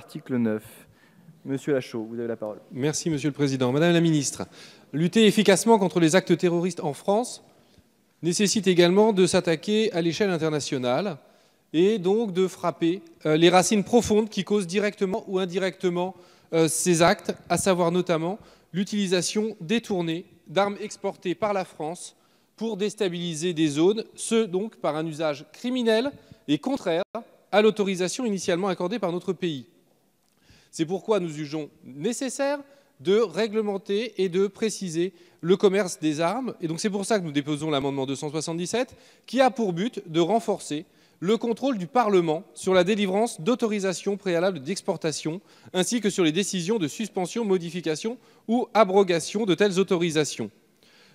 l'article 9. Monsieur Lachaud, vous avez la parole. Merci, Monsieur le Président. Madame la Ministre, lutter efficacement contre les actes terroristes en France nécessite également de s'attaquer à l'échelle internationale et donc de frapper les racines profondes qui causent directement ou indirectement ces actes, à savoir notamment l'utilisation détournée d'armes exportées par la France pour déstabiliser des zones, ce donc par un usage criminel et contraire à l'autorisation initialement accordée par notre pays. C'est pourquoi nous jugeons nécessaire de réglementer et de préciser le commerce des armes. Et donc c'est pour ça que nous déposons l'amendement 277 qui a pour but de renforcer le contrôle du Parlement sur la délivrance d'autorisations préalables d'exportation ainsi que sur les décisions de suspension, modification ou abrogation de telles autorisations.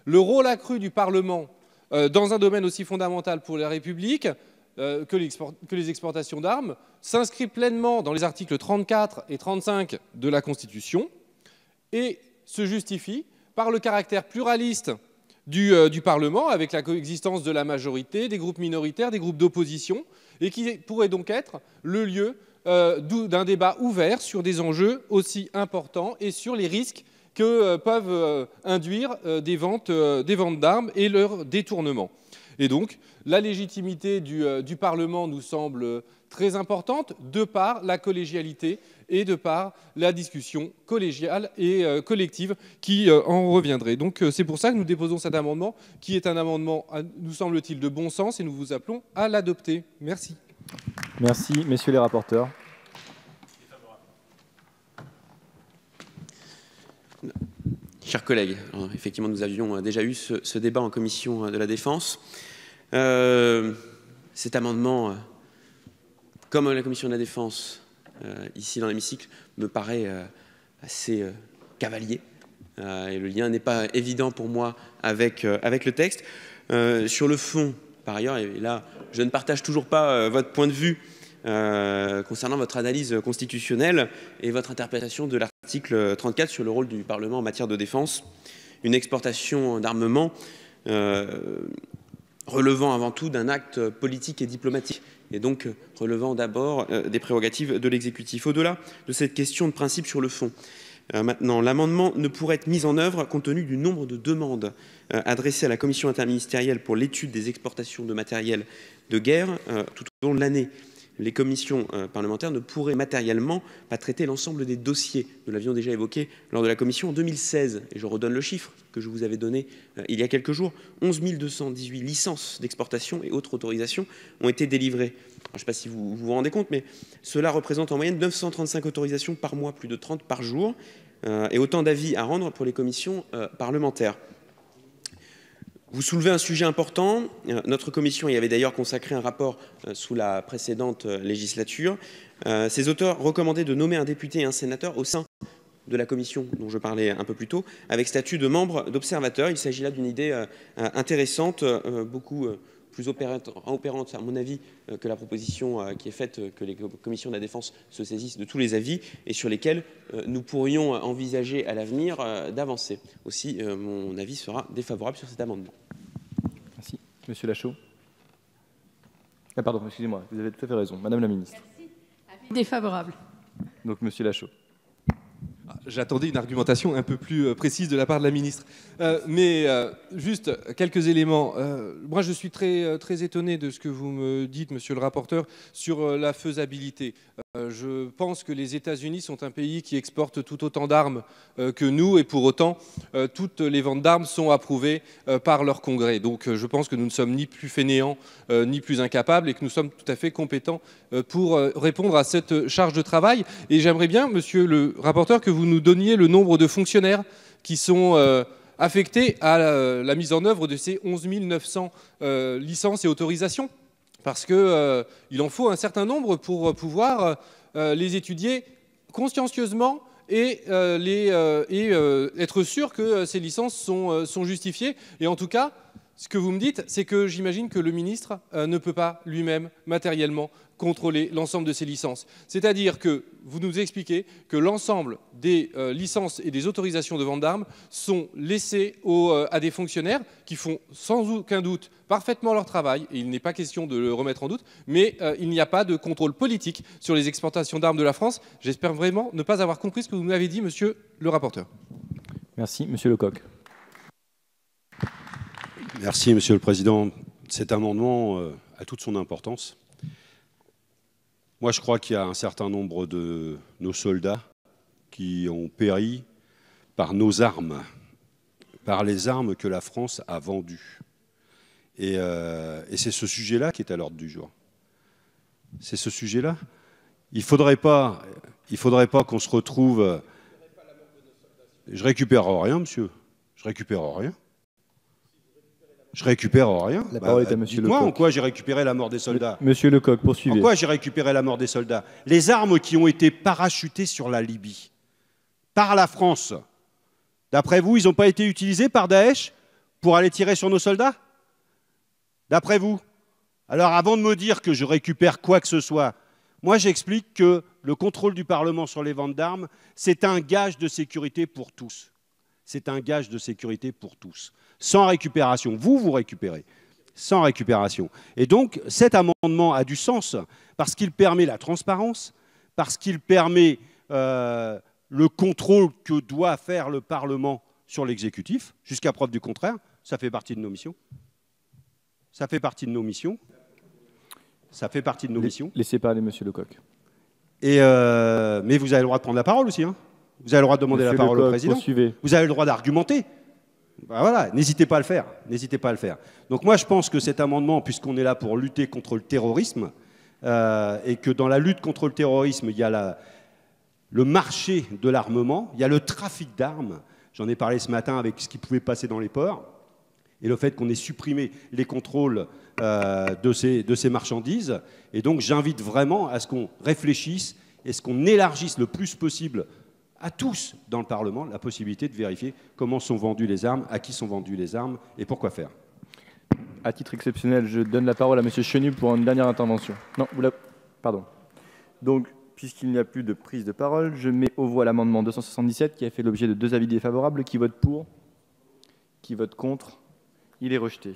Le rôle accru du Parlement dans un domaine aussi fondamental pour la République que les exportations d'armes s'inscrit pleinement dans les articles 34 et 35 de la Constitution et se justifie par le caractère pluraliste du Parlement, avec la coexistence de la majorité, des groupes minoritaires, des groupes d'opposition, et qui pourrait donc être le lieu d'un débat ouvert sur des enjeux aussi importants et sur les risques que peuvent induire des ventes d'armes et leur détournement. Et donc, la légitimité du Parlement nous semble très importante de par la collégialité et de par la discussion collégiale et collective qui en reviendrait. Donc c'est pour ça que nous déposons cet amendement qui est un amendement, nous semble-t-il, de bon sens et nous vous appelons à l'adopter. Merci. Merci, messieurs les rapporteurs. Chers collègues, alors, effectivement, nous avions déjà eu ce débat en commission de la Défense. Cet amendement, comme la commission de la Défense, ici dans l'hémicycle, me paraît assez cavalier. Et le lien n'est pas évident pour moi avec le texte. Sur le fond, par ailleurs, et là, je ne partage toujours pas votre point de vue concernant votre analyse constitutionnelle et votre interprétation de l'article 34 sur le rôle du Parlement en matière de défense. Une exportation d'armement relevant avant tout d'un acte politique et diplomatique, et donc relevant d'abord des prérogatives de l'exécutif. Au-delà de cette question de principe sur le fond, maintenant, l'amendement ne pourrait être mis en œuvre compte tenu du nombre de demandes adressées à la commission interministérielle pour l'étude des exportations de matériel de guerre tout au long de l'année. Les commissions parlementaires ne pourraient matériellement pas traiter l'ensemble des dossiers. Nous l'avions déjà évoqué lors de la commission en 2016. Et je redonne le chiffre que je vous avais donné il y a quelques jours. 11 218 licences d'exportation et autres autorisations ont été délivrées. Alors, je ne sais pas si vous vous rendez compte, mais cela représente en moyenne 935 autorisations par mois, plus de 30 par jour, et autant d'avis à rendre pour les commissions parlementaires. Vous soulevez un sujet important. Notre commission y avait d'ailleurs consacré un rapport sous la précédente législature. Ses auteurs recommandaient de nommer un député et un sénateur au sein de la commission dont je parlais un peu plus tôt, avec statut de membre d'observateur. Il s'agit là d'une idée intéressante, beaucoup plus opérante, à mon avis, que la proposition qui est faite, que les commissions de la défense se saisissent de tous les avis et sur lesquels nous pourrions envisager à l'avenir d'avancer. Aussi, mon avis sera défavorable sur cet amendement. Merci. Monsieur Lachaud. Ah pardon, excusez-moi, vous avez tout à fait raison. Madame la ministre. Merci. Avis défavorable. Donc Monsieur Lachaud. J'attendais une argumentation un peu plus précise de la part de la ministre. Mais juste quelques éléments. Moi, je suis très étonné de ce que vous me dites, monsieur le rapporteur, sur la faisabilité. Je pense que les États-Unis sont un pays qui exporte tout autant d'armes que nous, et pour autant, toutes les ventes d'armes sont approuvées par leur Congrès. Donc je pense que nous ne sommes ni plus fainéants, ni plus incapables, et que nous sommes tout à fait compétents pour répondre à cette charge de travail. Et j'aimerais bien, monsieur le rapporteur, que vous nous donniez le nombre de fonctionnaires qui sont affectés à la mise en œuvre de ces 11 900 licences et autorisations. Parce qu'il en faut un certain nombre pour pouvoir les étudier consciencieusement et être sûr que ces licences sont justifiées. Et en tout cas, Ce que vous me dites, c'est que j'imagine que le ministre ne peut pas lui-même matériellement contrôler l'ensemble de ces licences. C'est-à-dire que vous nous expliquez que l'ensemble des licences et des autorisations de vente d'armes sont laissées à des fonctionnaires qui font sans aucun doute parfaitement leur travail, et il n'est pas question de le remettre en doute, mais il n'y a pas de contrôle politique sur les exportations d'armes de la France. J'espère vraiment ne pas avoir compris ce que vous m'avez dit, monsieur le rapporteur. Merci. Monsieur Lecoq. Merci, Monsieur le Président. Cet amendement a toute son importance. Moi, je crois qu'il y a un certain nombre de nos soldats qui ont péri par nos armes, par les armes que la France a vendues. Et c'est ce sujet-là qui est à l'ordre du jour. C'est ce sujet-là. Il ne faudrait pas qu'on se retrouve... Je récupère rien, monsieur. Je récupère rien. Je récupère rien. La parole est à monsieur Lecoq. Dites-moi en quoi j'ai récupéré la mort des soldats. Monsieur Lecoq, poursuivez. En quoi j'ai récupéré la mort des soldats? Les armes qui ont été parachutées sur la Libye par la France, d'après vous, ils n'ont pas été utilisés par Daesh pour aller tirer sur nos soldats? D'après vous? Alors avant de me dire que je récupère quoi que ce soit, moi j'explique que le contrôle du Parlement sur les ventes d'armes, c'est un gage de sécurité pour tous. C'est un gage de sécurité pour tous. Sans récupération. Vous récupérez. Sans récupération. Et donc, cet amendement a du sens parce qu'il permet la transparence, parce qu'il permet le contrôle que doit faire le Parlement sur l'exécutif, jusqu'à preuve du contraire. Ça fait partie de nos missions. Ça fait partie de nos missions. Ça fait partie de nos missions. Laissez parler monsieur Lecoq. Mais vous avez le droit de prendre la parole aussi, hein. Vous avez le droit de demander la parole au président. Poursuivez. Vous avez le droit d'argumenter. Ben voilà, n'hésitez pas à le faire. N'hésitez pas à le faire. Donc moi, je pense que cet amendement, puisqu'on est là pour lutter contre le terrorisme, et que dans la lutte contre le terrorisme, il y a le marché de l'armement, il y a le trafic d'armes. J'en ai parlé ce matin avec ce qui pouvait passer dans les ports, et le fait qu'on ait supprimé les contrôles de ces marchandises. Et donc j'invite vraiment à ce qu'on réfléchisse et ce qu'on élargisse le plus possible à tous dans le Parlement la possibilité de vérifier comment sont vendues les armes, à qui sont vendues les armes et pourquoi faire. À titre exceptionnel, je donne la parole à monsieur Chenu pour une dernière intervention. Non, pardon. Donc, puisqu'il n'y a plus de prise de parole, je mets aux voix l'amendement 277 qui a fait l'objet de 2 avis défavorables. Qui vote pour? Qui vote contre? Il est rejeté.